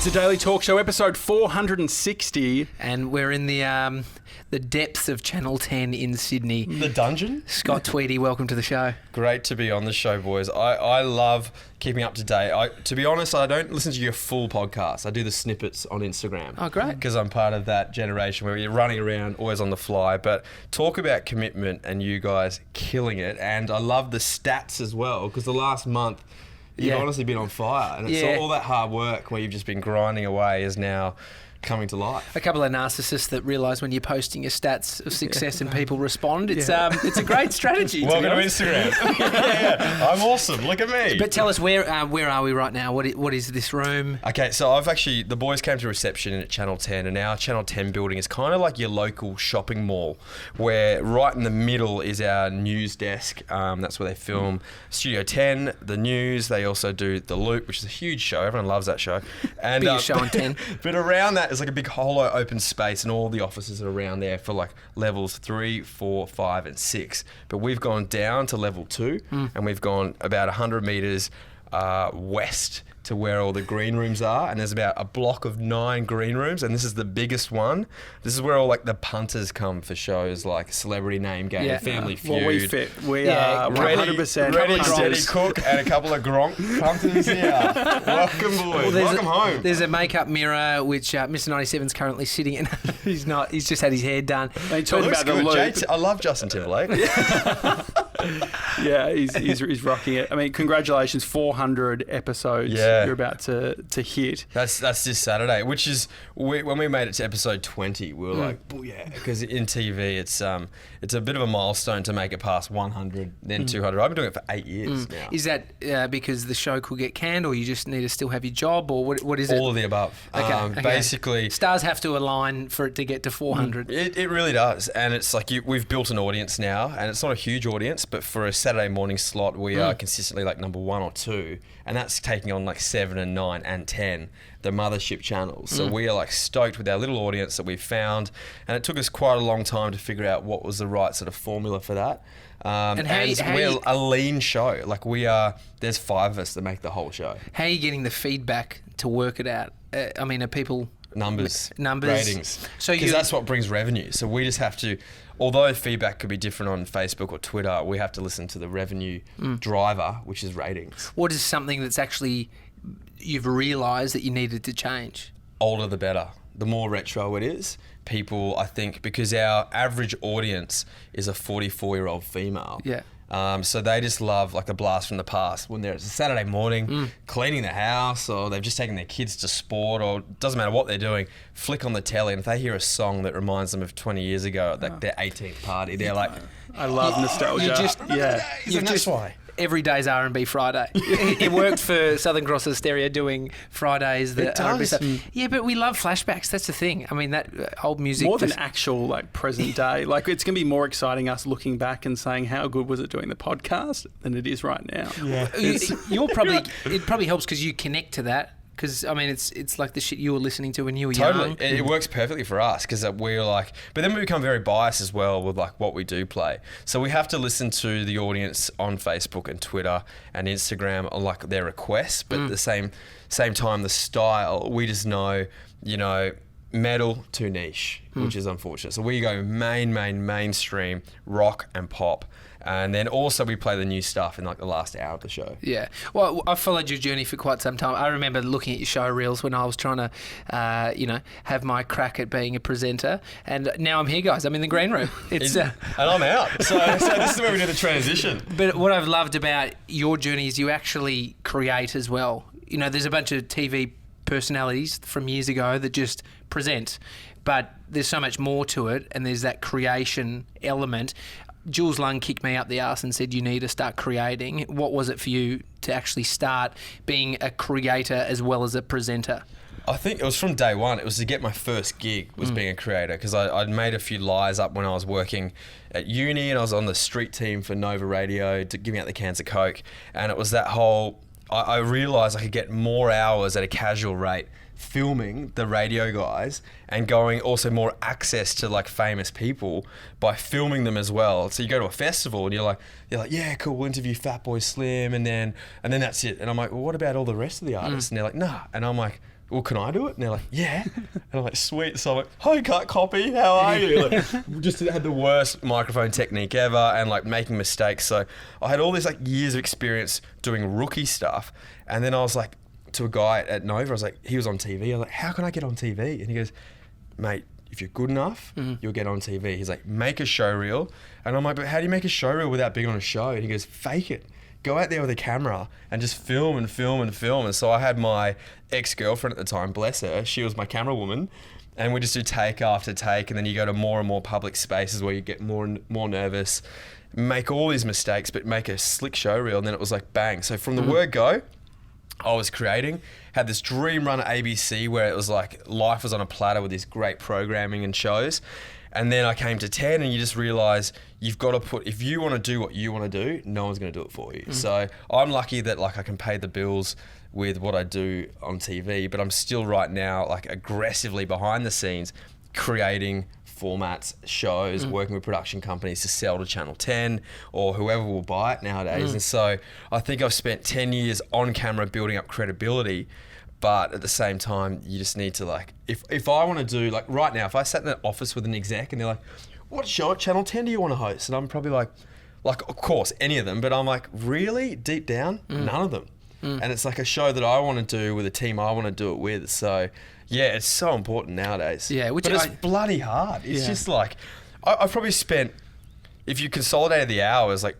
It's a daily talk show, episode 460. And we're in the depths of Channel 10 in Sydney. The dungeon? Scott Tweedie, welcome to the show. Great to be on the show, boys. I love keeping up to date. To be honest, I don't listen to your full podcast. I do the snippets on Instagram. Oh, great. Because I'm part of that generation where you're running around, always on the fly. But talk about commitment and you guys killing it. And I love the stats as well, because the last month, you've honestly been on fire. And it's all that hard work where you've just been grinding away is now coming to life. A couple of narcissists that realise when you're posting your stats of success and people respond, it's a great strategy. Welcome to Instagram. I'm awesome. Look at me. But tell us, where are we right now? What is this room? Okay, so the boys came to reception at Channel 10, and our Channel 10 building is kind of like your local shopping mall, where right in the middle is our news desk. That's where they film Studio 10, the news. They also do The Loop, which is a huge show. Everyone loves that show. And Biggest show on 10. But around that is like a big hollow open space, and all the offices are around there for like levels 3, 4, 5, and 6. But we've gone down to level 2, and we've gone about 100 metres west to where all the green rooms are, and there's about a block of 9 green rooms, and this is the biggest one. This is where all like the punters come for shows like Celebrity Name Game, Family Feud. Well, we fit. We are 100% ready, steady, cook, and a couple of Gronk punters here. Welcome, boys. Welcome home. There's a makeup mirror which Mr. 97's currently sitting in. He's not. He's just had his hair done. They talk about the loop. I love Justin Timberlake. Yeah, he's rocking it. I mean, congratulations, 400 episodes you're about to hit. That's this Saturday, which is when we made it to episode 20, we were like, booyah, because in TV it's a bit of a milestone to make it past 100, then 200. I've been doing it for 8 years now. Is that because the show could get canned, or you just need to still have your job, or what is it? All of the above. Okay. Basically, stars have to align for it to get to 400. It really does, and it's like we've built an audience now, and it's not a huge audience, but for a Saturday morning slot, we are consistently like number 1 or 2, and that's taking on like 7 and 9 and 10, the mothership channels. So we are like stoked with our little audience that we've found, and it took us quite a long time to figure out what was the right sort of formula for that. And we're a lean show. Like there's 5 of us that make the whole show. How are you getting the feedback to work it out? I mean, are people... Numbers, ratings. So because that's what brings revenue. So we just have to, although feedback could be different on Facebook or Twitter, we have to listen to the revenue driver, which is ratings. What is something that's actually you've realised that you needed to change? Older the better. The more retro it is, people, I think, because our average audience is a 44-year-old female. Yeah. So they just love like the blast from the past when it's a Saturday morning, cleaning the house, or they've just taken their kids to sport, or it doesn't matter what they're doing, flick on the telly, and if they hear a song that reminds them of 20 years ago, like their 18th party, they're like... I love nostalgia. That's why. Every day's R&B Friday. It worked for Southern Cross's Stereo doing Fridays. The R&B stuff. Yeah, but we love flashbacks. That's the thing. I mean, that old music... More than actual like present day. Like, it's going to be more exciting us looking back and saying how good was it doing the podcast than it is right now. Yeah. It probably helps because you connect to that. Because, I mean, it's like the shit you were listening to when you were young. Totally. It works perfectly for us because we're like... But then we become very biased as well with like what we do play. So we have to listen to the audience on Facebook and Twitter and Instagram on like their requests. But at the same time, the style, we just know, metal too niche, which is unfortunate. So we go mainstream, rock and pop. And then also we play the new stuff in like the last hour of the show. Yeah. Well, I've followed your journey for quite some time. I remember looking at your show reels when I was trying to, have my crack at being a presenter. And now I'm here, guys. I'm in the green room. And I'm out. So this is where we do the transition. But what I've loved about your journey is you actually create as well. There's a bunch of TV personalities from years ago that just present, but there's so much more to it, and there's that creation element. Jules Lung kicked me up the arse and said, you need to start creating. What was it for you to actually start being a creator as well as a presenter? I think it was from day one. It was to get my first gig was being a creator, because I'd made a few lies up when I was working at uni, and I was on the street team for Nova Radio giving out the cans of Coke, and it was that whole... I realised I could get more hours at a casual rate filming the radio guys and going also more access to like famous people by filming them as well. So you go to a festival and you're like, yeah, cool, we'll interview Fatboy Slim and then that's it. And I'm like, well, what about all the rest of the artists? And they're like, nah. And I'm like, well, can I do it? And they're like, yeah. And I'm like, sweet. So I'm like, hi, cut copy, how are you? Like, just had the worst microphone technique ever and like making mistakes. So I had all this like years of experience doing rookie stuff. And then I was like, to a guy at Nova, I was like, he was on TV. I was like, how can I get on TV? And he goes, mate, if you're good enough, you'll get on TV. He's like, make a show reel. And I'm like, but how do you make a show reel without being on a show? And he goes, fake it. Go out there with a camera and just film and film and film. And so I had my ex-girlfriend at the time, bless her, she was my camera woman. And we just do take after take. And then you go to more and more public spaces where you get more and more nervous, make all these mistakes, but make a slick show reel. And then it was like, bang. So from the word go, I was creating, had this dream run at ABC where it was like life was on a platter with this great programming and shows. And then I came to 10 and you just realize you've got to put, if you want to do what you want to do, no one's going to do it for you. So I'm lucky that like I can pay the bills with what I do on TV, but I'm still right now like aggressively behind the scenes creating formats, shows, working with production companies to sell to Channel 10 or whoever will buy it nowadays. And so I think I've spent 10 years on camera building up credibility, but at the same time, you just need to like, if I want to do like right now, if I sat in an office with an exec and they're like, what show at Channel 10 do you want to host? And I'm probably like of course, any of them, but I'm like, really? Deep down, none of them. And it's like a show that I want to do with a team I want to do it with. So yeah, it's so important nowadays. Yeah, but it's bloody hard. It's just like, I've probably spent, if you consolidated the hours, like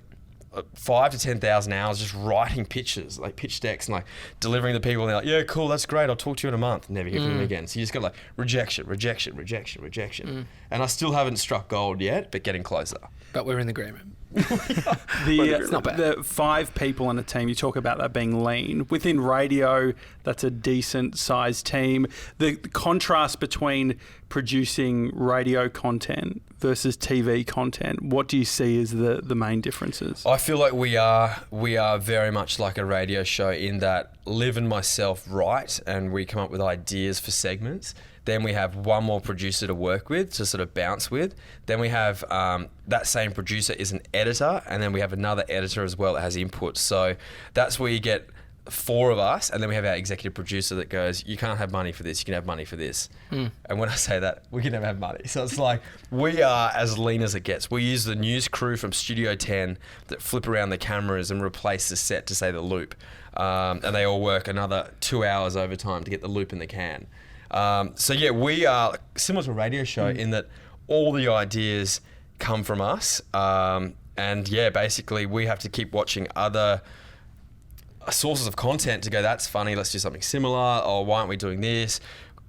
5,000 to 10,000 hours just writing pitches, like pitch decks and like delivering to people. And they're like, yeah, cool, that's great. I'll talk to you in a month. Never hear from them again. So you just got like rejection. And I still haven't struck gold yet, but getting closer. But we're in the green room. It's not bad. The 5 people on a team, you talk about that being lean. Within radio, that's a decent sized team. The contrast between producing radio content versus TV content, what do you see as the main differences? I feel like we are very much like a radio show in that Liv and myself write and we come up with ideas for segments. Then we have one more producer to work with, to sort of bounce with. Then we have that same producer is an editor, and then we have another editor as well that has input. So that's where you get 4 of us, and then we have our executive producer that goes, you can't have money for this, you can have money for this. And when I say that, we can never have money. So it's like, we are as lean as it gets. We use the news crew from Studio 10 that flip around the cameras and replace the set to say the loop. And they all work another 2 hours overtime to get the loop in the can. So yeah, we are similar to a radio show in that all the ideas come from us. And yeah, basically we have to keep watching other sources of content to go, that's funny, let's do something similar. Or why aren't we doing this?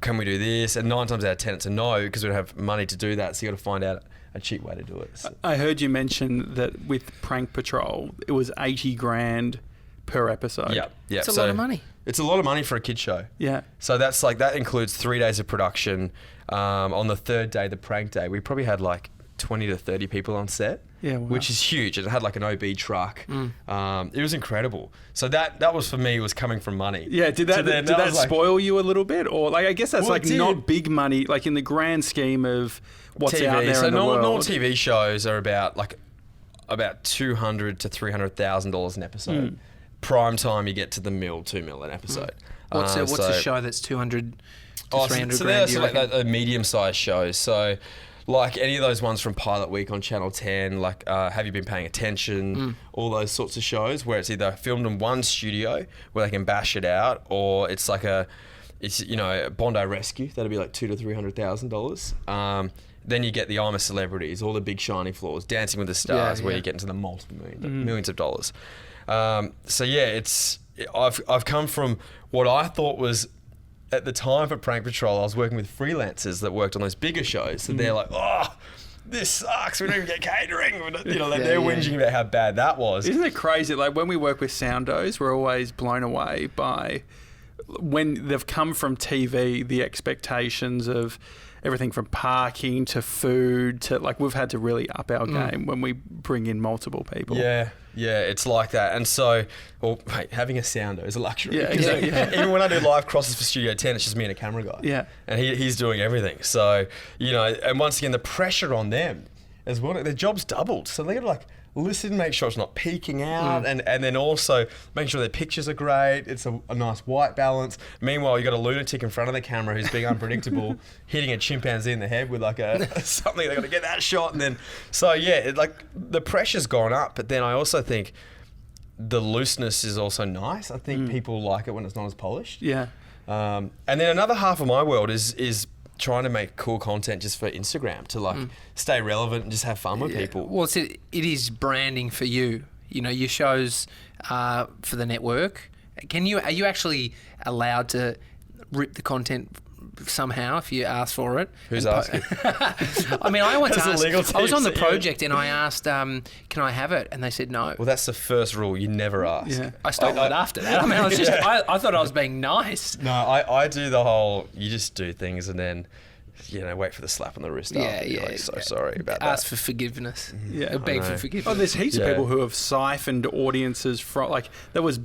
Can we do this? And 9 times out of 10 it's a no, because we don't have money to do that. So you got to find out a cheap way to do it. So. I heard you mention that with Prank Patrol, it was 80 grand per episode. Yeah. It's a lot of money. It's a lot of money for a kid show. Yeah. So that's like, that includes 3 days of production. On the 3rd day, the prank day, we probably had like 20 to 30 people on set. Yeah, wow. Which is huge. It had like an OB truck. It was incredible. So that was for me, was coming from money. Yeah, did that spoil you a little bit? Or like, I guess that's not big money, like in the grand scheme of what's TV. out there so in the world. Normal TV shows are about $200,000 to $300,000 an episode. Prime time, you get to the $2 million an episode. What's a show that's 200 to 300 so grand? So like a medium-sized shows. So like any of those ones from Pilot Week on Channel 10, like Have You Been Paying Attention, all those sorts of shows where it's either filmed in one studio where they can bash it out, or it's like Bondi Rescue, that'll be like $200,000 to $300,000. Then you get the I'm a Celebrities, all the big shiny floors, Dancing with the Stars, where you get into the multiple millions of dollars. So yeah, I've come from what I thought was, at the time for Prank Patrol, I was working with freelancers that worked on those bigger shows. So they're like, oh, this sucks. We don't even get catering. They're whinging about how bad that was. Isn't it crazy? Like when we work with soundos, we're always blown away by when they've come from TV, the expectations of everything from parking to food to like, we've had to really up our game when we bring in multiple people. Yeah, it's like that. And so, having a sounder is a luxury. Yeah, exactly. Even when I do live crosses for Studio 10, it's just me and a camera guy. Yeah. And he's doing everything. So, and once again, the pressure on them as well, their job's doubled. So they got to like listen, make sure it's not peeking out, and then also make sure their pictures are great. It's a nice white balance. Meanwhile, you got a lunatic in front of the camera who's being unpredictable, hitting a chimpanzee in the head with like something. They got to get that shot, and then the pressure's gone up. But then I also think the looseness is also nice. I think people like it when it's not as polished. Yeah. And then another half of my world is trying to make cool content just for Instagram to like stay relevant and just have fun with people. Well, it is branding for you. You know, your shows for the network. Are you actually allowed to rip the content somehow if you ask for it? Who's asking? I mean, I once asked. I was on the tips, project and I asked, "Can I have it?" And they said no. Well, that's the first rule. You never ask. Yeah. I stopped it after that. I mean, I was just. I thought I was being nice. No, I do the whole. You just do things and then, wait for the slap on the wrist. After. You're like, so sorry about that. Ask for forgiveness. Yeah, beg for forgiveness. Oh, there's heaps of people who have siphoned audiences from, like, that was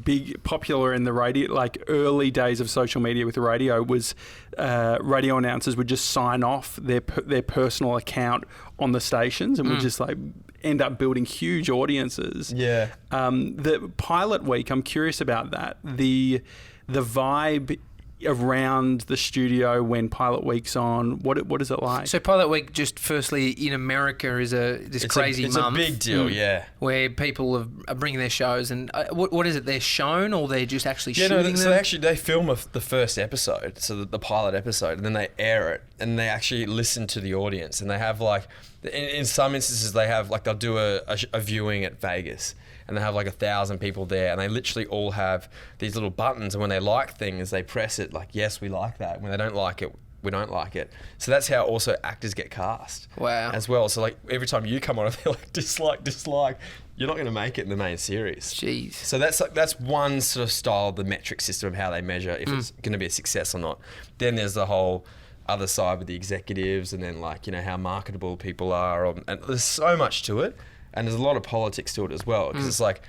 popular in the radio, like early days of social media with radio was radio announcers would just sign off their personal account on the stations and would just like end up building huge audiences. Yeah. The pilot week, I'm curious about that. The vibe around the studio when Pilot Week's on, what is it like? So Pilot Week, just firstly in America, is this crazy month. It's a big deal, where people are bringing their shows and what is it? They're shown or they're just actually shooting them? So they film the first episode, so the pilot episode, and then they air it, and they actually listen to the audience, and they have like, in some instances they have like they'll do a viewing at Vegas. And they have like 1,000 people there, and they literally all have these little buttons. And when they like things, they press it like, yes, we like that. When they don't like it, we don't like it. So that's how also actors get cast. Wow. As well. So like every time you come on, they're like dislike. You're not going to make it in the main series. Jeez. So that's one sort of style, the metric system of how they measure if it's going to be a success or not. Then there's the whole other side with the executives, and then like how marketable people are, and there's so much to it. And there's a lot of politics to it as well, because it's like,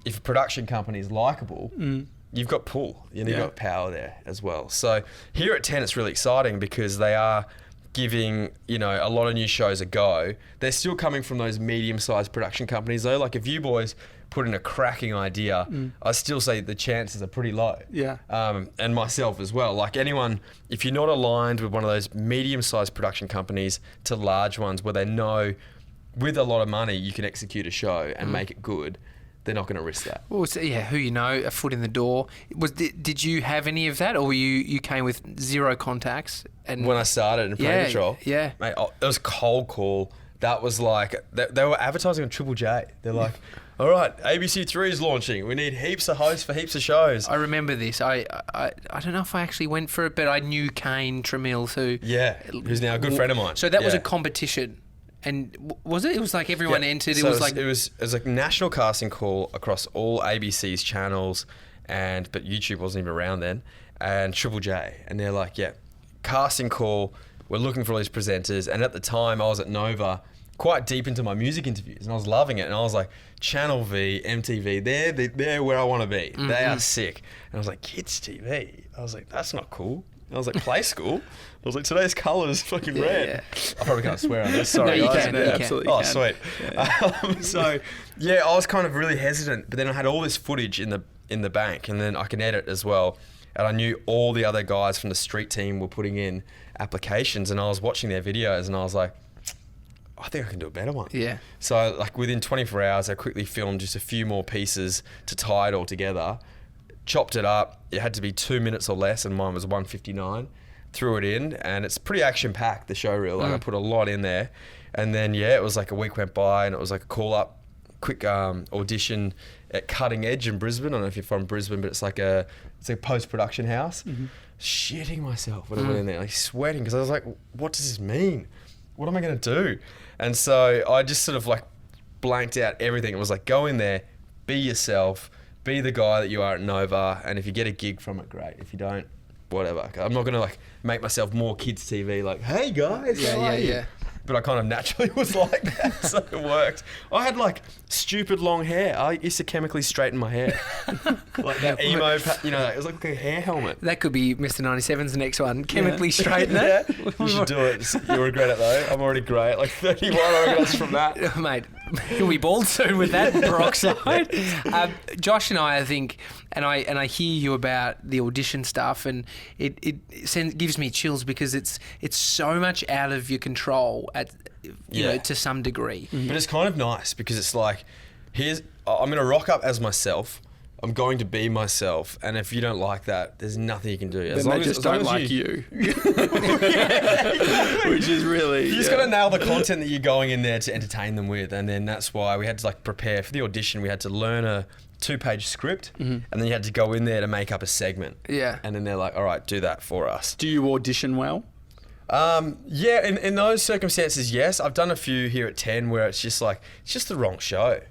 if a production company is likeable, you've got pull, you've got power there as well. So here at 10, it's really exciting because they are giving, a lot of new shows a go. They're still coming from those medium-sized production companies though. Like if you boys put in a cracking idea, I still say the chances are pretty low. Yeah. And myself as well. Like anyone, if you're not aligned with one of those medium-sized production companies to large ones where they know with a lot of money you can execute a show and make it good, they're not going to risk that. Well, so, who a foot in the door. Did you have any of that, or you came with zero contacts? And when I started in Prank Patrol, mate, it was cold call. That was like they were advertising on Triple J. They're like, all right, ABC3 is launching. We need heaps of hosts for heaps of shows. I remember this. I don't know if I actually went for it, but I knew Kane Tramiel, who's now a good friend of mine. So that was a competition. And was it? It was like everyone entered. It was like a national casting call across all ABC's channels, but YouTube wasn't even around then. And Triple J, and they're like, casting call. We're looking for all these presenters. And at the time, I was at Nova, quite deep into my music interviews, and I was loving it. And I was like, Channel V, MTV, they're where I want to be. Mm-hmm. They are sick. And I was like, kids TV. I was like, that's not cool. I was like, play school. I was like, today's colour is fucking red. Yeah. I probably can't swear on this. Sorry, no, guys. You absolutely can. Can. Sweet. Yeah. I was kind of really hesitant, but then I had all this footage in the bank, and then I can edit as well. And I knew all the other guys from the street team were putting in applications, and I was watching their videos, and I was like, I think I can do a better one. Yeah. So like within 24 hours, I quickly filmed just a few more pieces to tie it all together. Chopped it up. It had to be 2 minutes or less, and mine was 1:59. Threw it in, and it's pretty action-packed, the show reel. Like I put a lot in there. And then, it was like a week went by, and it was like a call-up, quick audition at Cutting Edge in Brisbane. I don't know if you're from Brisbane, but it's like a post-production house. Mm-hmm. Shitting myself when I went in there, like sweating, because I was like, what does this mean? What am I going to do? And so I just sort of like blanked out everything. It was like, go in there, be yourself, be the guy that you are at Nova, and if you get a gig from it, great. If you don't, whatever. I'm not going to like make myself more kids TV like, hey guys, how are you? But I kind of naturally was like that, so it worked. I had like stupid long hair. I used to chemically straighten my hair. Like that emo, it was like a hair helmet. That could be Mr. 97's next one. Chemically straighten it. You should do it. You'll regret it though. I'm already great. Like 31, I reckon that's from that. Mate, he'll be bald soon with that peroxide. Josh and I think, and I hear you about the audition stuff, and it gives me chills because it's so much out of your control you know, to some degree. But it's kind of nice because it's like, I'm going to rock up as myself. I'm going to be myself, and if you don't like that, there's nothing you can do. Then they just don't like you. Which is really... You just got to nail the content that you're going in there to entertain them with, and then that's why we had to like prepare for the audition. We had to learn a 2-page script, and then you had to go in there to make up a segment. Yeah. And then they're like, all right, do that for us. Do you audition well? Yeah, in those circumstances, yes. I've done a few here at 10 where it's just the wrong show.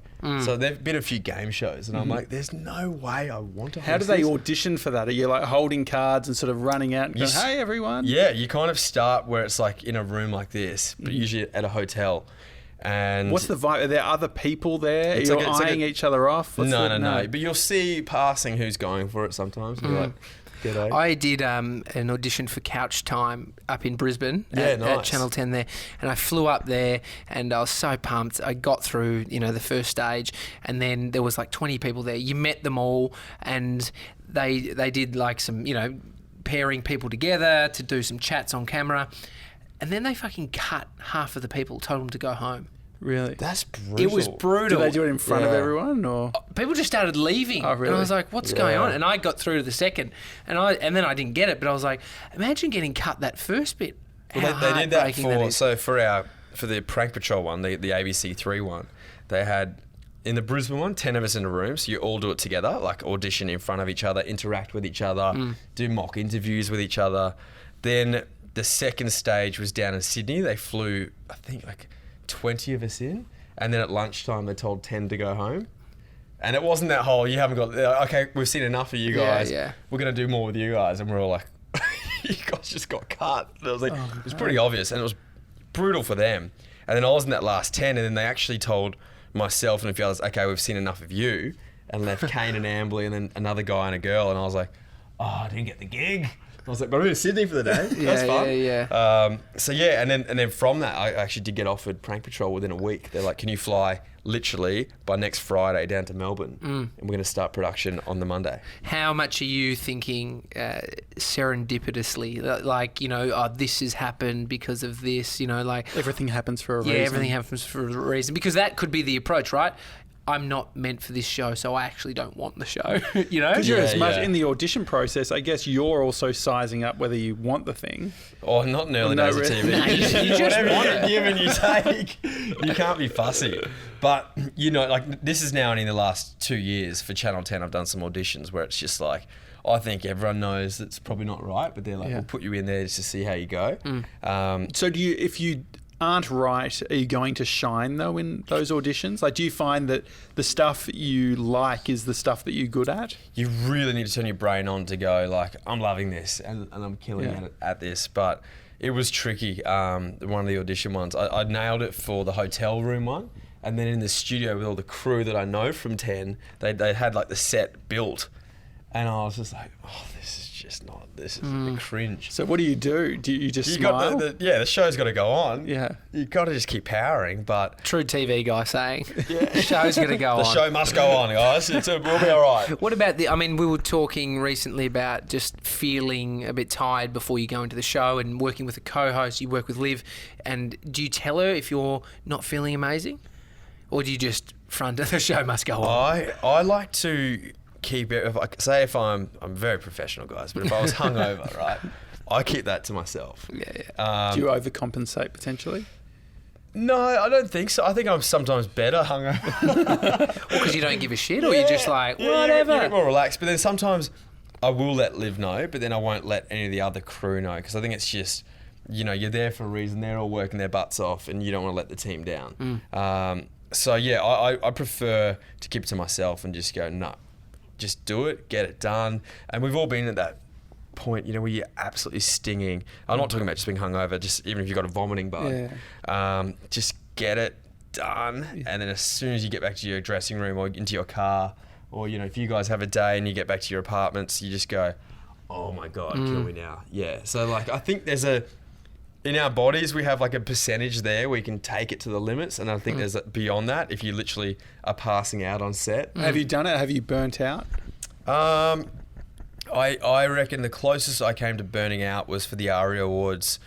So there've been a few game shows, and I'm like, there's no way I want to host How do they this. audition for that? Are you like holding cards and sort of running out and going, hey, everyone? Yeah, you kind of start where it's like in a room like this, but usually at a hotel. And what's the vibe? Are there other people there? Are you eyeing each other off? No. But you'll see passing who's going for it sometimes. You're like, g'day. I did an audition for Couch Time up in Brisbane at Channel 10 there, and I flew up there and I was so pumped. I got through, you know, the first stage, and then there was like 20 people there. You met them all, and they did like some, you know, pairing people together to do some chats on camera, and then they fucking cut half of the people, told them to go home. Really? That's brutal. It was brutal. Did they do it in front of everyone, or people just started leaving? Oh, really? And I was like, "What's going on?" And I got through to the second, and then I didn't get it. But I was like, "Imagine getting cut that first bit." Well, they did that for the Prank Patrol one, the ABC 3 one. They had in the Brisbane one 10 of us in a room, so you all do it together, like audition in front of each other, interact with each other, do mock interviews with each other. Then the second stage was down in Sydney. They flew, I think, like 20 of us in, and then at lunchtime they told 10 to go home. And it wasn't that whole, you haven't got, okay, we've seen enough of you guys. Yeah. We're going to do more with you guys. And we're all like, you guys just got cut. And I was like, it was pretty obvious, and it was brutal for them. And then I was in that last 10, and then they actually told myself and a few others, okay, we've seen enough of you, and left Kane and Ambly and then another guy and a girl. And I was like, oh, I didn't get the gig. I was like, but I'm in Sydney for the day. That's fun. Yeah. So yeah, and then from that, I actually did get offered Prank Patrol within a week. They're like, can you fly literally by next Friday down to Melbourne, and we're going to start production on the Monday. How much are you thinking serendipitously? Like, you know, oh, this has happened because of this, you know, like... Everything happens for a reason. Yeah, everything happens for a reason. Because that could be the approach, right? I'm not meant for this show, so I actually don't want the show, you know? Because you're as much in the audition process, I guess you're also sizing up whether you want the thing. Oh, not in early days of TV. No, you just Whatever want you it. give and you take. You can't be fussy. But, you know, like, this is now only in the last 2 years for Channel 10. I've done some auditions where it's just like, I think everyone knows it's probably not right, but they're like, we'll put you in there just to see how you go. So do you, if you aren't right, are you going to shine though in those auditions? Like, do you find that the stuff you like is the stuff that you're good at? You really need to turn your brain on to go like, I'm loving this and I'm killing at this. But it was tricky. One of the audition ones, I nailed it for the hotel room one. And then in the studio with all the crew that I know from 10, they had like the set built. And I was just like, oh, this is just not, this is a cringe. So what do? Do you just smile? The show's got to go on. Yeah. You got to just keep powering, but... True TV guy saying, the show's going to go on. The show must go on, guys. We'll be all right. What about I mean, we were talking recently about just feeling a bit tired before you go into the show and working with a co-host. You work with Liv, and do you tell her if you're not feeling amazing? Or do you just front the show must go on? I like to keep it, if I'm very professional, guys, but if I was hungover, right, I keep that to myself. Yeah. Do you overcompensate potentially? No, I don't think so. I think I'm sometimes better hungover. Because you don't give a shit, or you're just like, whatever. You get more relaxed, but then sometimes I will let Liv know, but then I won't let any of the other crew know, because I think it's just, you know, you're there for a reason. They're all working their butts off, and you don't want to let the team down. So yeah, I prefer to keep it to myself and just go, no, just do it, get it done. And we've all been at that point, you know, where you're absolutely stinging. I'm not talking about just being hungover, just even if you've got a vomiting bug. Just get it done. And then as soon as you get back to your dressing room or into your car, or, you know, if you guys have a day and you get back to your apartments, you just go, oh my God, kill me now. Yeah. So like, I think there's in our bodies, we have like a percentage there we can take it to the limits, and I think there's beyond that if you literally are passing out on set. Have you done it? Have you burnt out? I reckon the closest I came to burning out was for the ARIA Awards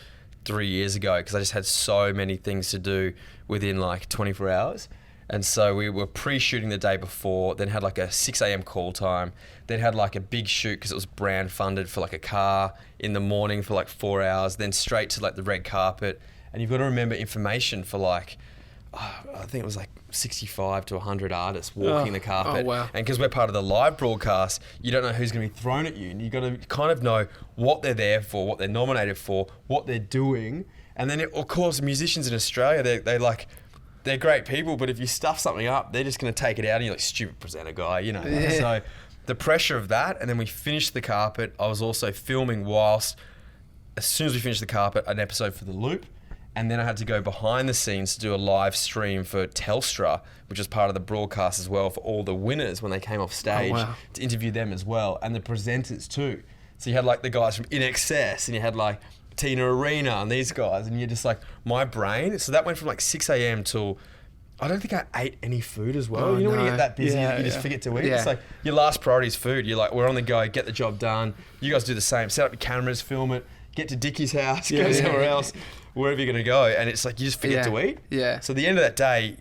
3 years ago, because I just had so many things to do within like 24 hours. And so we were pre-shooting the day before, then had like a 6 a.m. call time, then had like a big shoot because it was brand funded for like a car in the morning for like 4 hours, then straight to like the red carpet. And you've got to remember information for like, I think it was like 65 to 100 artists walking the carpet. Oh, wow. And because we're part of the live broadcast, you don't know who's going to be thrown at you. And you've got to kind of know what they're there for, what they're nominated for, what they're doing. And then, of course, musicians in Australia, they're great people, but if you stuff something up, they're just going to take it out and you're like, stupid presenter guy, you know. Yeah. So the pressure of that, and then we finished the carpet. I was also filming whilst, as soon as we finished the carpet, an episode for The Loop. And then I had to go behind the scenes to do a live stream for Telstra, which was part of the broadcast as well, for all the winners when they came off stage, to interview them as well, and the presenters too. So you had like the guys from In Excess, and you had like Tina Arena and these guys, and you're just like, my brain. So that went from like 6 a.m. till, I don't think I ate any food as well. When you get that busy, you just forget to eat. Yeah. It's like your last priority is food. You're like, we're on the go, get the job done. You guys do the same. Set up your cameras, film it, get to Dickie's house, go somewhere else, wherever you're going to go. And it's like, you just forget to eat. Yeah. So at the end of that day,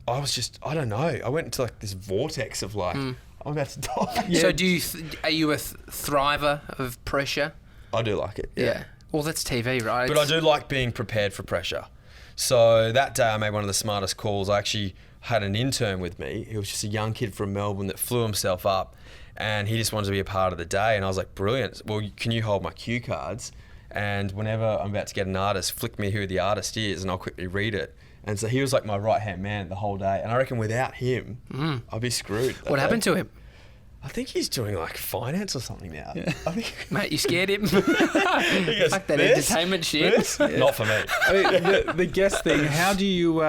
I was just, I don't know. I went into like this vortex of like, I'm about to die. So are you a thriver of pressure? I do like it. Yeah. Well, that's TV, right? But I do like being prepared for pressure. So that day I made one of the smartest calls. I actually had an intern with me. He was just a young kid from Melbourne that flew himself up, and he just wanted to be a part of the day. And I was like, brilliant. Well, can you hold my cue cards? And whenever I'm about to get an artist, flick me who the artist is and I'll quickly read it. And so he was like my right-hand man the whole day. And I reckon without him, I'd be screwed. What happened to him? I think he's doing like finance or something now. Yeah. I think Mate, you scared him? he goes, Fuck that entertainment shit. Not for me. I mean, the guest thing. How do you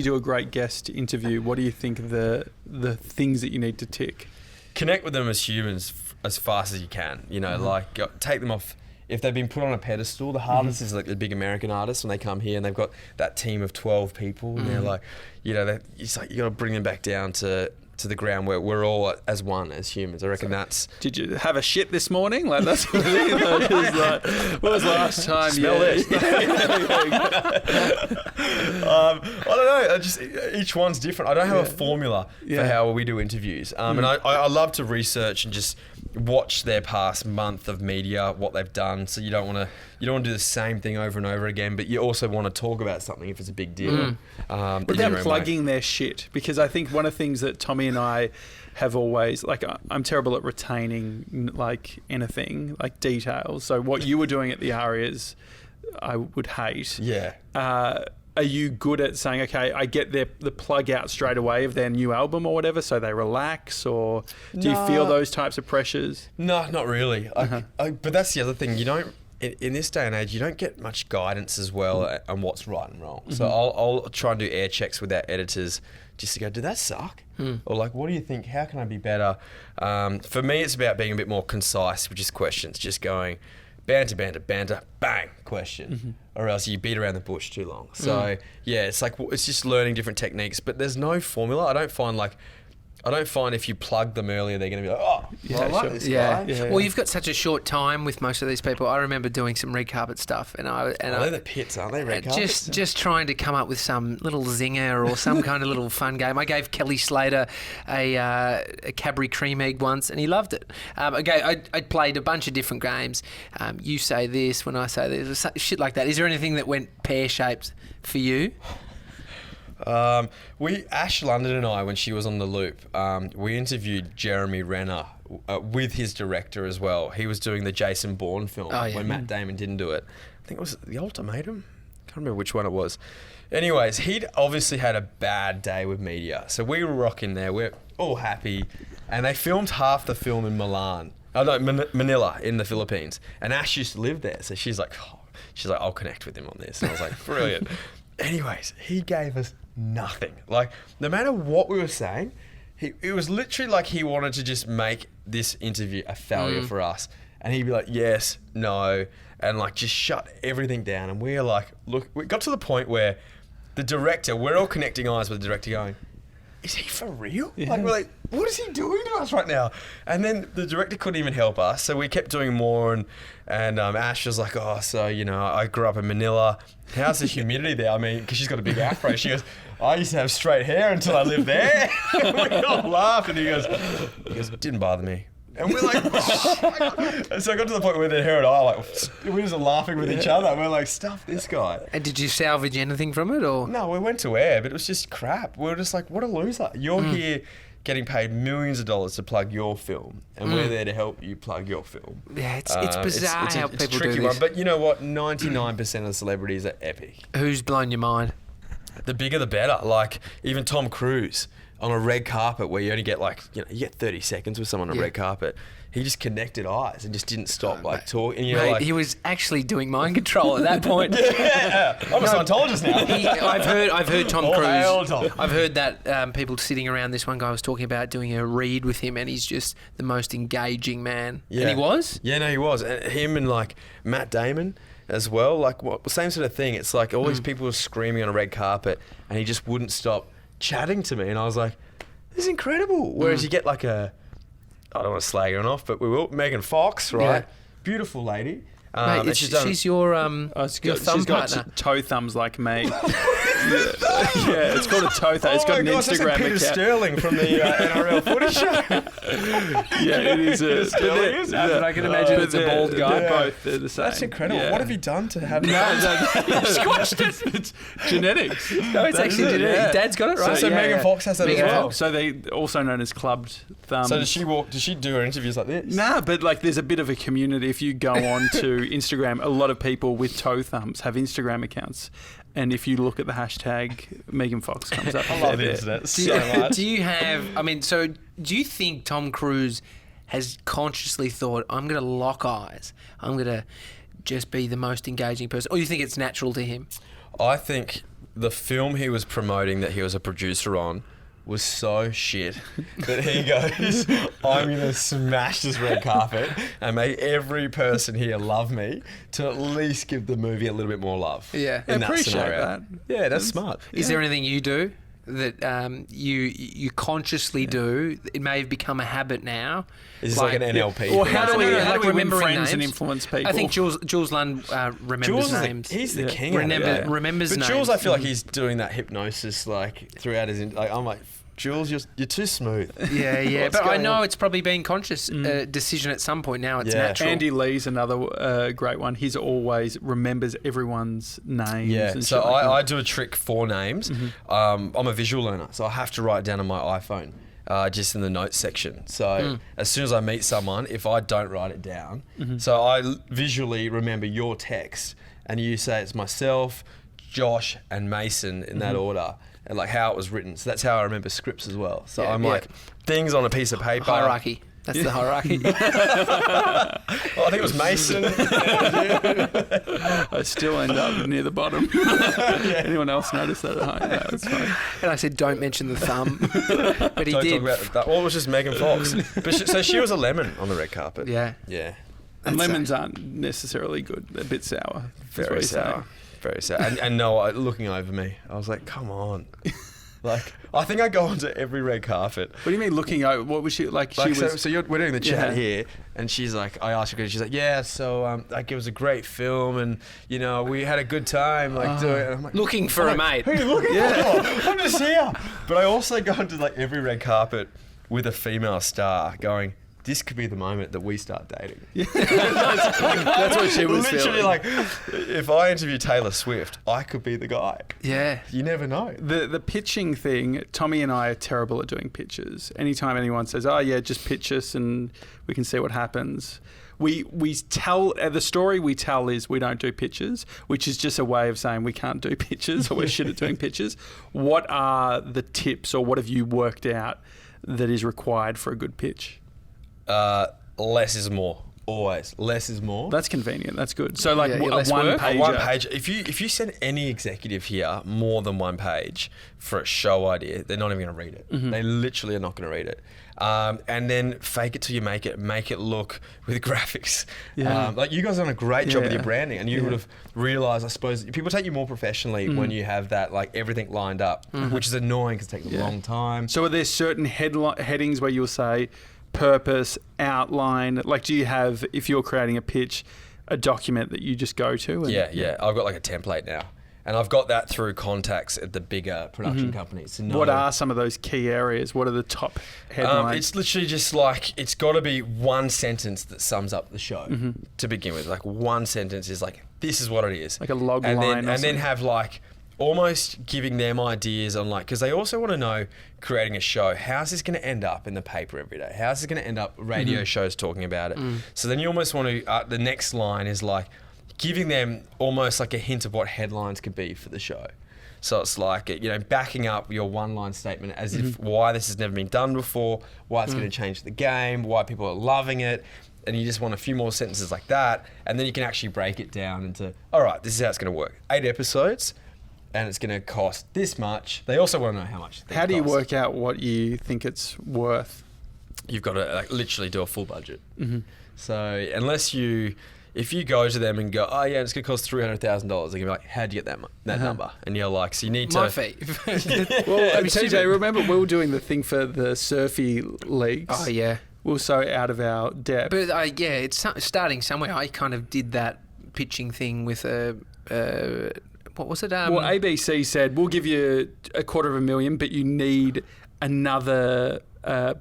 do a great guest interview? What do you think are the things that you need to tick? Connect with them as humans as fast as you can. You know, like take them off. If they've been put on a pedestal, the hardest is like the big American artists when they come here and they've got that team of 12 people and they're like, you know, it's like you got to bring them back down to the ground where we're all as one as humans. I reckon that's... Did you have a shit this morning? Like that's what like, what was last time? Smell this. I don't know. Just each one's different. I don't have a formula for how we do interviews. And I love to research and just watch their past month of media, what they've done. So you don't want to do the same thing over and over again, but you also want to talk about something if it's a big deal. Without plugging their shit, because I think one of the things that Tommy and I have always, like, I'm terrible at retaining like anything, like details. So what you were doing at the Arias, I would hate. Yeah. Are you good at saying, okay, I get the plug out straight away of their new album or whatever, so they relax, or do you feel those types of pressures? No, not really. But that's the other thing. You don't, in this day and age, you don't get much guidance as well on what's right and wrong. So I'll try and do air checks with our editors just to go, did that suck? Or like, what do you think? How can I be better? For me, it's about being a bit more concise with just questions, just going, banter, bang, question. Or else you beat around the bush too long. So yeah, it's like, it's just learning different techniques, but there's no formula. I don't find if you plug them earlier, they're going to be like, oh, Yeah, I like sure. this Yeah. guy. Well, you've got such a short time with most of these people. I remember doing some red carpet stuff, They're the pits, aren't they? Red carpets? just trying to come up with some little zinger or some kind of little fun game. I gave Kelly Slater a Cadbury cream egg once, and he loved it. I played a bunch of different games. You say this when I say this, shit like that. Is there anything that went pear-shaped for you? Ash London and I, when she was on The Loop, we interviewed Jeremy Renner with his director as well. He was doing the Jason Bourne film when Matt Damon didn't do it. I think it was The Ultimatum. Can't remember which one it was. Anyways, he'd obviously had a bad day with media. So we were rocking there. We're all happy. And they filmed half the film in Milan. Oh, no, Manila in the Philippines. And Ash used to live there. So she's like, I'll connect with him on this. And I was like, brilliant. Anyways, he gave us nothing. Like, no matter what we were saying, it was literally like he wanted to just make this interview a failure for us? And he'd be like, yes, no, and like just shut everything down. And we're like, look, we got to the point where the director, we're all connecting eyes with the director going, is he for real? Yeah. Like, we're like, what is he doing to us right now? And then the director couldn't even help us, so we kept doing more. And Ash was like, oh, so, you know, I grew up in Manila. How's the humidity there? I mean, because she's got a big afro. She goes, I used to have straight hair until I lived there. We all laughed, and he goes, it didn't bother me. And we're like, and so I got to the point where her and I, like, we were just laughing with each other. We're like, stuff this guy. And did you salvage anything from it, or? No, we went to air, but it was just crap. We were just like, what a loser. You're here getting paid millions of dollars to plug your film, and we're there to help you plug your film. Yeah, it's bizarre how it's a people tricky do this. one, but you know what? 99% of the celebrities are epic. Who's blown your mind? The bigger the better. Like, even Tom Cruise on a red carpet where you only get like, you know, you get 30 seconds with someone on a red carpet. He just connected eyes and just didn't stop talking. And you're Mate, like, he was actually doing mind control at that point. yeah, I'm a Scientologist now. I've heard Tom All hail Cruise. Tom. I've heard that people sitting around. This one guy was talking about doing a read with him, and he's just the most engaging man. Yeah. And he was. Yeah, no, he was. And him and like Matt Damon as well. Like, same sort of thing. It's like all these people were screaming on a red carpet, and he just wouldn't stop chatting to me. And I was like, this is incredible. Whereas you get like I don't want to slag her off, but we will. Megan Fox, right? Yeah. Beautiful lady. Mate, and she's your She's thumb got partner. toe thumbs like me. Yeah, it's called a toe thumb. It's got an That's Instagram like Peter account. Sterling from the NRL footy show. Yeah, it is. But I can imagine it's a bald guy. Yeah. Both they're the same. That's incredible. Yeah. What have you done to have Squashed it. It's genetics. No, it's actually genetic. Dad's got it right. So Megan Fox has that as Megan well. Fox. So they also known as clubbed thumbs. So does she do her interviews like this? Nah, but like there's a bit of a community. If you go on to Instagram, a lot of people with toe thumbs have Instagram accounts. And if you look at the hashtag, Megan Fox comes up. I love the internet so much. Do you have, so do you think Tom Cruise has consciously thought, I'm going to lock eyes, I'm going to just be the most engaging person? Or you think it's natural to him? I think the film he was promoting that he was a producer on was so shit that he goes, I'm going to smash this red carpet and make every person here love me to at least give the movie a little bit more love. Yeah. In that Appreciate scenario. that. Yeah, that's smart. Is there anything you do that you consciously do? It may have become a habit now. Is this like an NLP? Or thing? how do we win remembering friends and names? influence people? I think Jules Lund remembers Jules names. he's the king. Remembers but names. Jules, I feel like he's doing that hypnosis like throughout his. I'm like, Jules, you're too smooth. Yeah. What's But I going know on? it's probably been conscious decision at some point now. It's Yeah. natural. Andy Lee's another great one. He's always remembers everyone's names. Yeah, and so shit like I that. do a trick for names. I'm a visual learner, so I have to write down on my iPhone, just in the notes section. So as soon as I meet someone, if I don't write it down, so I visually remember your text, and you say it's myself, Josh, and Mason in that order, and like how it was written. So that's how I remember scripts as well. So I'm like things on a piece of paper. Hierarchy. That's the hierarchy. Oh, I think it was Mason. I still end up near the bottom. Anyone else notice that at home? No, it's fine. And I said, don't mention the thumb. But he Don't did. talk about that. Well, it was just Megan Fox. But so she was a lemon on the red carpet. Yeah. Yeah. And lemons aren't necessarily good. They're a bit sour. That's what Very he's saying. sour. Very sad. And Noah looking over me, I was like, come on. Like, I think I go onto every red carpet. What do you mean looking over? What was she like? Like, She was. so we're doing the chat Yeah. here, and she's like, I asked her, and she's like, yeah, so like it was a great film, and you know we had a good time, like doing it. And I'm like, Looking for a mate. who are you looking for? I'm just here. But I also go onto like every red carpet with a female star, going, this could be the moment that we start dating. That's what she was Literally, feeling. like, if I interview Taylor Swift, I could be the guy. Yeah. You never know. The pitching thing, Tommy and I are terrible at doing pitches. Anytime anyone says, oh yeah, just pitch us and we can see what happens. We tell, the story we tell is we don't do pitches, which is just a way of saying we can't do pitches or we're shit at doing pitches. What are the tips or what have you worked out that is required for a good pitch? Less is more. Always. Less is more. That's convenient. That's good. So like Yeah, a less one work. pager. A one page. If you send any executive here more than one page for a show idea, they're not even going to read it. They literally are not going to read it. And then fake it till you make it look with graphics. Yeah. Like you guys have done a great job with your Yeah. branding, and you would have realised, I suppose, people take you more professionally when you have that, like everything lined up, which is annoying because it takes a long time. So are there certain headings where you'll say purpose, outline? Like, do you have, if you're creating a pitch, a document that you just go to? And, Yeah. I've got like a template now. And I've got that through contacts at the bigger production companies. What are some of those key areas? What are the top headlines? It's literally just like, it's got to be one sentence that sums up the show to begin with. Like one sentence is like, this is what it is. Like a log and line. Then, and then have like, almost giving them ideas on like, because they also want to know, creating a show, how's this going to end up in the paper every day? How's this going to end up radio shows talking about it? So then you almost want to, the next line is like, giving them almost like a hint of what headlines could be for the show. So it's like, backing up your one-line statement as if why this has never been done before, why it's going to change the game, why people are loving it. And you just want a few more sentences like that. And then you can actually break it down into, all right, this is how it's going to work. 8 episodes, and it's going to cost this much. They also want to know how much. How do you work out what you think it's worth? You've got to like literally do a full budget. So if you go to them and go, oh yeah, it's going to cost $300,000, they're going to be like, how'd you get that number? And you're like, so you need to... My fee. Well, TJ, remember we were doing the thing for the surfy leagues? Oh, yeah. We were so out of our depth. But it's starting somewhere. I kind of did that pitching thing with what was it? Well, ABC said, we'll give you $250,000, but you need another...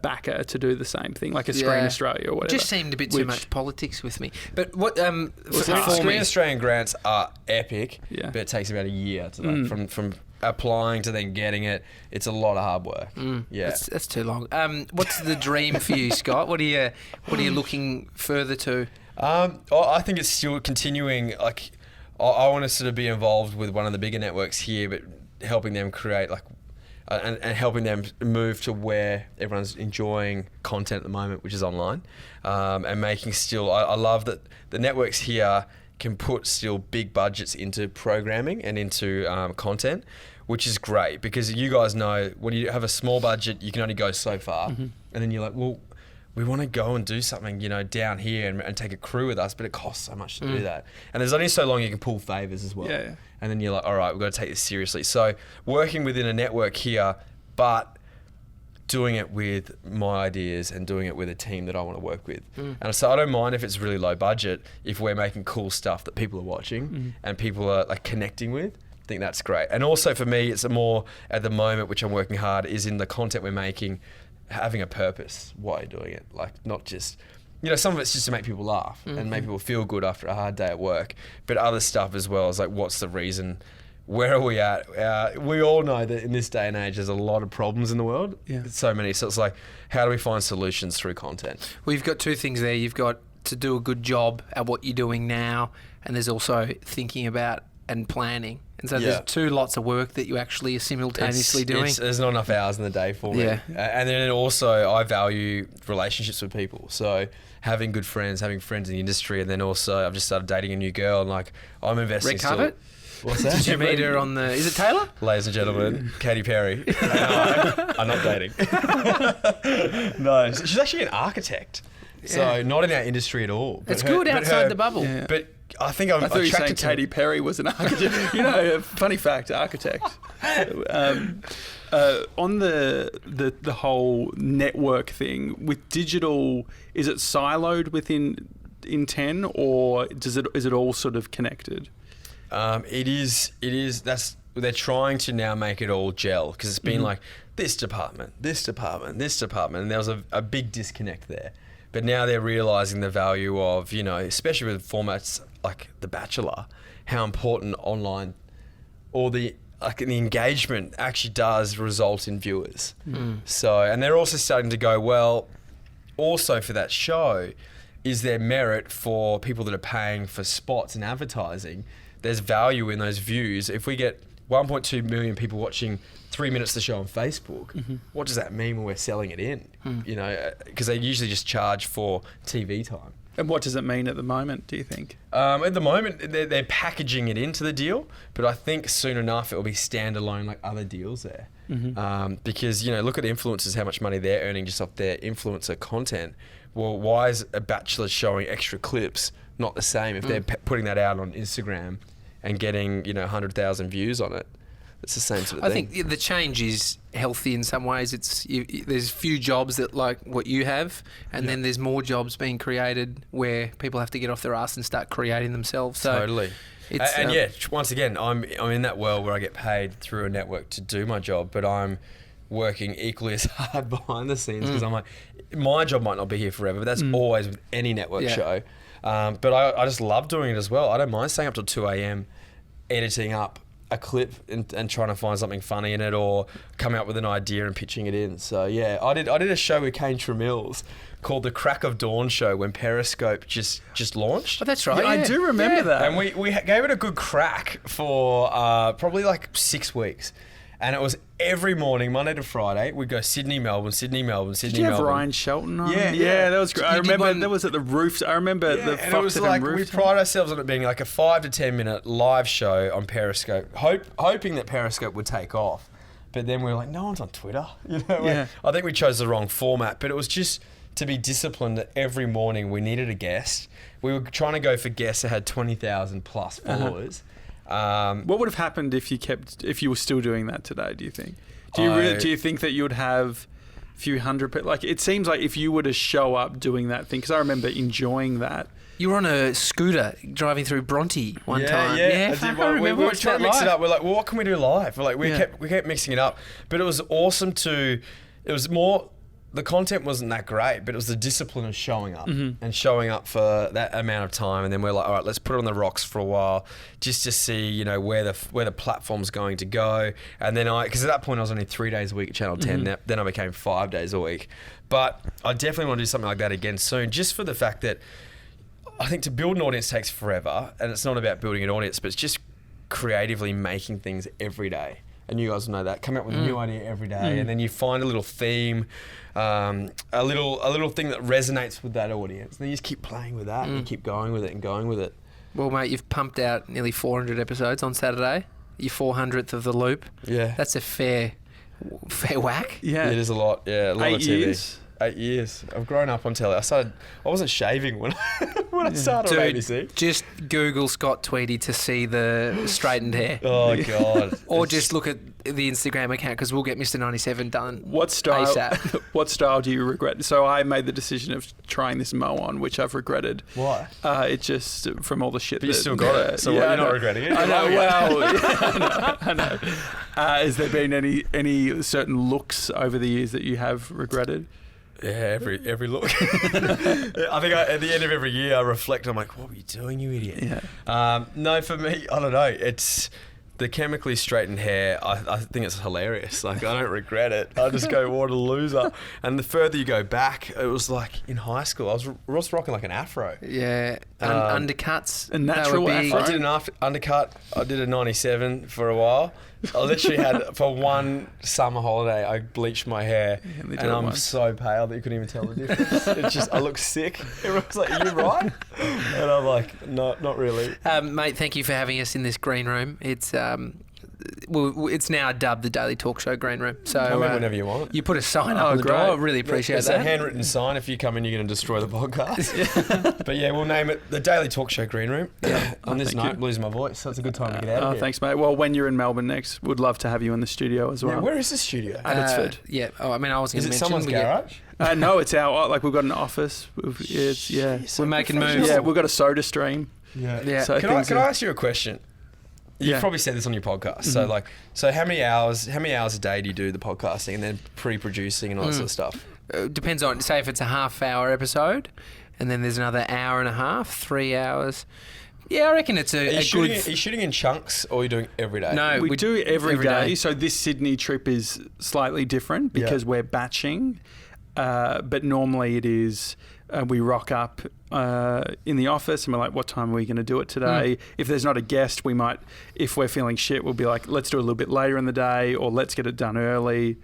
backer to do the same thing, like a Screen Australia or whatever. It just seemed a bit too much politics with me. But what Screen Australian grants are epic, Yeah. but it takes about a year to like, from applying to then getting it. It's a lot of hard work. Yeah, that's too long. What's the dream for you, Scott? What are you looking further to? I think it's still continuing. Like, I want to sort of be involved with one of the bigger networks here, but helping them create like. And helping them move to where everyone's enjoying content at the moment, which is online, and making still. I love that the networks here can put still big budgets into programming and into content, which is great because you guys know when you have a small budget, you can only go so far, and then you're like, well, we want to go and do something, down here and take a crew with us, but it costs so much to do that. And there's only so long you can pull favours as well. Yeah. And then you're like, all right, we've got to take this seriously. So working within a network here, but doing it with my ideas and doing it with a team that I want to work with. And so I don't mind if it's really low budget, if we're making cool stuff that people are watching and people are like connecting with. I think that's great. And also for me, it's a more at the moment, which I'm working hard, is in the content we're making, having a purpose while you're doing it. Like not just, some of it's just to make people laugh and make people feel good after a hard day at work. But other stuff as well is like, what's the reason? Where are we at? We all know that in this day and age, there's a lot of problems in the world. Yeah. So many. So it's like, how do we find solutions through content? We've got two things there. You've got to do a good job at what you're doing now, and there's also thinking about and planning. And so there's two lots of work that you actually are simultaneously doing. There's not enough hours in the day for me. Yeah. And then also, I value relationships with people. So having good friends, having friends in the industry, and then also I've just started dating a new girl, and like I'm investing. Red carpet? What's that? Did you meet her on the... Is it Taylor? Ladies and gentlemen, Katy Perry. I'm not dating. No, she's actually an architect. So not in our industry at all. It's good outside the bubble. Yeah. But I think I'm I thought you were saying attracted to Katy Perry was an architect. Funny fact, architect. On the whole network thing with digital, is it siloed within 10, or is it all sort of connected? It is. They're trying to now make it all gel because it's been like this department, and there was a big disconnect there. But now they're realising the value of, especially with formats like The Bachelor, how important online or the engagement actually does result in viewers. So, and they're also starting to go, well, also for that show, is there merit for people that are paying for spots and advertising? There's value in those views. If we get 1.2 million people watching 3 minutes of the show on Facebook, what does that mean when we're selling it in? Because they usually just charge for TV time. And what does it mean at the moment, do you think? At the moment, they're packaging it into the deal, but I think soon enough it will be standalone like other deals there. Because, you know, look at influencers, how much money they're earning just off their influencer content. Well, why is a Bachelor showing extra clips not the same if they're putting that out on Instagram and getting, you know, 100,000 views on it? It's the same sort of thing. I think the change is healthy in some ways. There's few jobs that like what you have, and then there's more jobs being created where people have to get off their ass and start creating themselves. So totally. And yeah, once again, I'm in that world where I get paid through a network to do my job, but I'm working equally as hard behind the scenes because I'm like, my job might not be here forever, but that's always with any network show. But I just love doing it as well. I don't mind staying up till 2 a.m. editing up a clip and trying to find something funny in it, or coming up with an idea and pitching it in. So yeah, I did a show with Kane Tremills called The Crack of Dawn Show when Periscope just launched. Oh, that's right. Yeah, I do remember that. And we gave it a good crack for probably like 6 weeks. And it was every morning, Monday to Friday. We'd go Sydney, Melbourne, Sydney, Melbourne, Sydney, Melbourne. Did you have Ryan Shelton on? Yeah, that was great. I remember that was at the roofs. I remember the and it was like, we pride ourselves on it being like a 5 to 10 minute live show on Periscope, hoping that Periscope would take off. But then we were like, no one's on Twitter. You know, I think we chose the wrong format, but it was just to be disciplined that every morning we needed a guest. We were trying to go for guests that had 20,000 plus followers. What would have happened if you were still doing that today, do you think? Do you think that you would have a few hundred people? Like, it seems like if you were to show up doing that thing, because I remember enjoying that. You were on a scooter driving through Bronte one time. Yeah. I remember. We were trying to mix it up. We're like, well, what can we do live? We're like, we kept mixing it up. But it was awesome it was more, the content wasn't that great, but it was the discipline of showing up and showing up for that amount of time. And then we're like, all right, let's put it on the rocks for a while just to see, you know, where the platform's going to go. And then because at that point I was only 3 days a week at Channel 10. Then I became 5 days a week. But I definitely want to do something like that again soon, just for the fact that I think to build an audience takes forever. And it's not about building an audience, but it's just creatively making things every day. And you guys know that. Come up with a new idea every day, and then you find a little theme, a little thing that resonates with that audience. And then you just keep playing with that, and you keep going with it and going with it. Well, mate, you've pumped out nearly 400 episodes on Saturday. Your 400th of the loop. Yeah, that's a fair whack. Yeah, it is a lot. Yeah, a lot of TV. 8 years. 8 years. I've grown up on telly. I wasn't shaving when I started on ABC. Just Google Scott Tweedie to see the straightened hair. Oh, God. Or just look at the Instagram account, because we'll get Mr. 97 done. What style? ASAP. What style do you regret? So I made the decision of trying this mo-on, which I've regretted. Why? It just from all the shit. But you still got it. So you're not regretting it. I know. Well, I know. Has there been any certain looks over the years that you have regretted? Yeah, every look. I think at the end of every year I reflect. I'm like, what were you doing, you idiot? Yeah. No, for me, I don't know. It's the chemically straightened hair. I think it's hilarious. Like, I don't regret it. I just go, what a loser. And the further you go back, it was like in high school, I was rocking like an afro. Yeah, undercuts. A natural afro. I did an undercut. I did a 97 for a while. I literally had, for one summer holiday, I bleached my hair, and I'm so pale that you couldn't even tell the difference. It's just, I look sick. Everyone's like, are you right? And I'm like, no, not really. Mate, thank you for having us in this green room. It's now dubbed the Daily Talk Show Green Room. So come in whenever you want. You put a sign up on the door. I really appreciate that. It's a handwritten sign. If you come in, you're going to destroy the podcast. But yeah, we'll name it the Daily Talk Show Green Room. On this note, losing my voice, so it's a good time to get out of here. Thanks, mate. Well, when you're in Melbourne next, would love to have you in the studio as well. Yeah, where is the studio? Abbotsford. Yeah. Oh, I mean, I was going to mention. Is it someone's garage? No, it's our, we've got an office. We're making moves. Yeah, we've got a soda stream. Yeah. So can I ask you a question? You've probably said this on your podcast. So how many hours a day do you do the podcasting and then pre-producing and all that sort of stuff? Depends on, say if it's a half-hour episode, and then there's another hour and a half, 3 hours. Yeah, I reckon it's a good... Are you shooting in chunks, or are you doing every day? No, we do every day. So this Sydney trip is slightly different because we're batching, but normally it is... we rock up in the office and we're like, what time are we going to do it today? If there's not a guest, we might, if we're feeling shit, we'll be like, let's do it a little bit later in the day, or let's get it done early.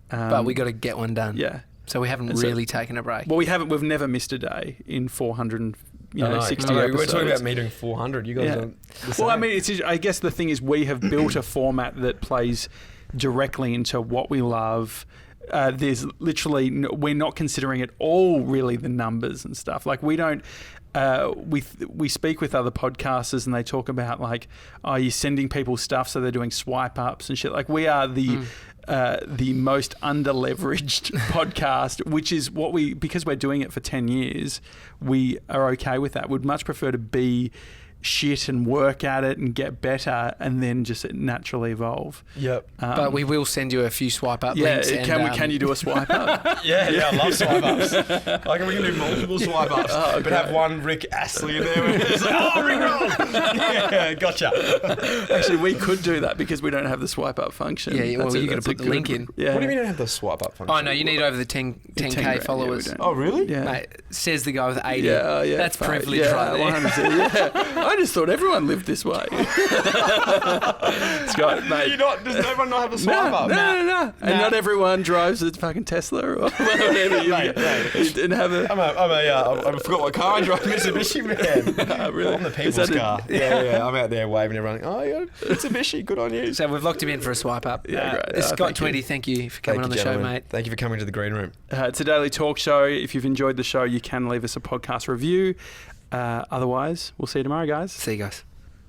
But we got to get one done. Yeah. So we haven't really taken a break. Well, we've never missed a day in 460 episodes. We're talking about me doing 400. You guys don't. Well, I mean, I guess the thing is we have built a format that plays directly into what we love. There's literally, we're not considering at all really the numbers and stuff. Like we don't, we speak with other podcasters and they talk about like, oh, you're sending people stuff so they're doing swipe ups and shit. Like we are the most under-leveraged podcast, which is what because we're doing it for 10 years, we are okay with that. We'd much prefer to be shit and work at it and get better and then just naturally evolve. Yep. But we will send you a few swipe up links. Can you do a swipe up? Yeah, I love swipe ups. We can do multiple swipe ups, but have one Rick Astley in there. It's like, oh, Rick Roll. Yeah, gotcha. Actually, we could do that because we don't have the swipe up function. Yeah, well, you got to put the link in. Yeah. What do you mean you don't have the swipe up function? Oh, no, you need over the 10K followers. Yeah, oh, really? Yeah. Mate, says the guy with 80. Yeah, That's privilege right there. 100%. Yeah. I just thought everyone lived this way. Scott, mate. Does everyone not have a swipe up? No. And not everyone drives a fucking Tesla or whatever. And have a... I forgot what car I drive. Mitsubishi, man. Really? I'm the people's car. Yeah. I'm out there waving everyone. Oh, yeah, Mitsubishi, good on you. So we've locked him in for a swipe up. Yeah, great. Scott Tweedie, thank you for coming on the show, mate. Thank you for coming to the green room. It's a daily talk show. If you've enjoyed the show, you can leave us a podcast review. Otherwise, we'll see you tomorrow, guys. See you guys.